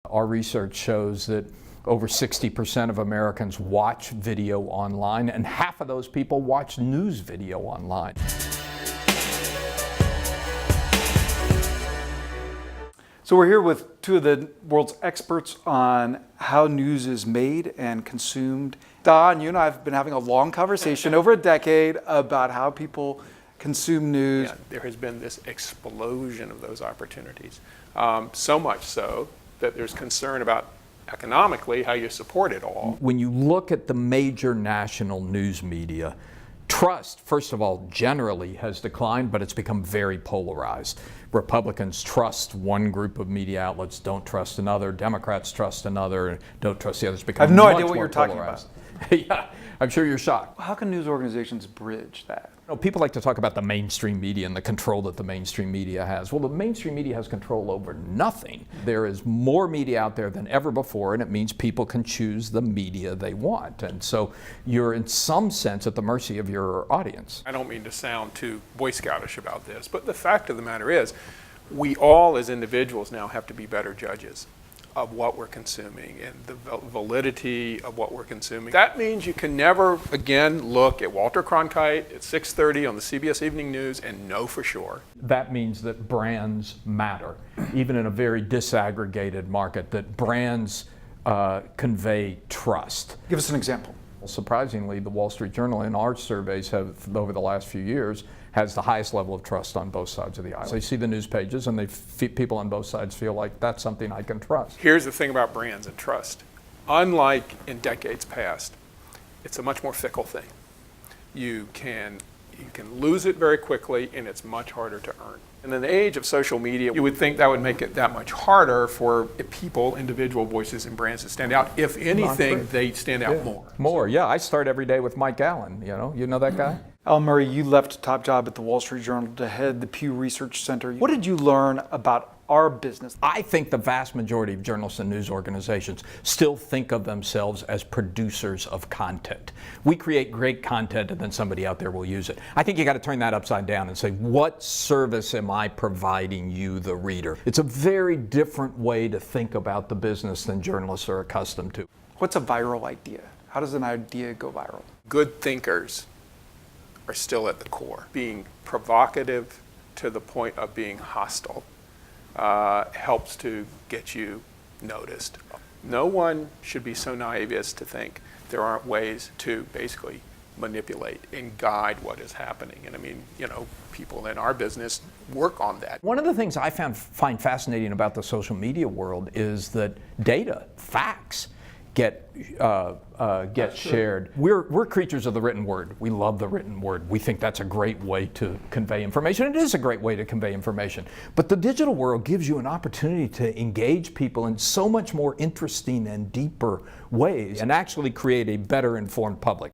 Our research shows that over 60% of Americans watch video online, and half of those people watch news video online. So we're here with two of the world's experts on how news is made and consumed. Don, you and I have been having a long conversation over a decade about how people consume news. Yeah, there has been this explosion of those opportunities. So much so that there's concern about economically how you support it all. When you look at the major national news media, trust, first of all, generally has declined, but it's become very polarized. Republicans trust one group of media outlets, don't trust another. Democrats trust another, don't trust the others. I have no idea what you're talking about. Yeah, I'm sure you're shocked. How can news organizations bridge that? You know, people like to talk about the mainstream media and the control that the mainstream media has. Well, the mainstream media has control over nothing. There is more media out there than ever before, and it means people can choose the media they want. And so you're in some sense at the mercy of your audience. I don't mean to sound too Boy Scoutish about this, but the fact of the matter is, we all as individuals now have to be better judges of what we're consuming and the validity of what we're consuming. That means you can never again look at Walter Cronkite at 6:30 on the CBS Evening News and know for sure. That means that brands matter, even in a very disaggregated market, that brands convey trust. Give us an example. Surprisingly, the Wall Street Journal in our surveys have, over the last few years, has the highest level of trust on both sides of the aisle. They see the news pages and people on both sides feel like that's something I can trust. Here's the thing about brands and trust. Unlike in decades past, it's a much more fickle thing. You can lose it very quickly, and it's much harder to earn. And in the age of social media, you would think that would make it that much harder for people, individual voices and brands to stand out. If anything, they stand out more. More, yeah. I start every day with Mike Allen, you know that guy? Alan Murray, you left a top job at the Wall Street Journal to head the Pew Research Center. What did you learn about our business? I think the vast majority of journalists and news organizations still think of themselves as producers of content. We create great content and then somebody out there will use it. I think you got to turn that upside down and say, what service am I providing you, the reader? It's a very different way to think about the business than journalists are accustomed to. What's a viral idea? How does an idea go viral? Good thinkers are still at the core. Being provocative to the point of being hostile helps to get you noticed. No one should be so naive as to think there aren't ways to basically manipulate and guide what is happening. And I mean, people in our business work on that. One of the things I find fascinating about the social media world is that data, facts, get shared. We're creatures of the written word. We love the written word. We think that's a great way to convey information. It is a great way to convey information. But the digital world gives you an opportunity to engage people in so much more interesting and deeper ways and actually create a better informed public.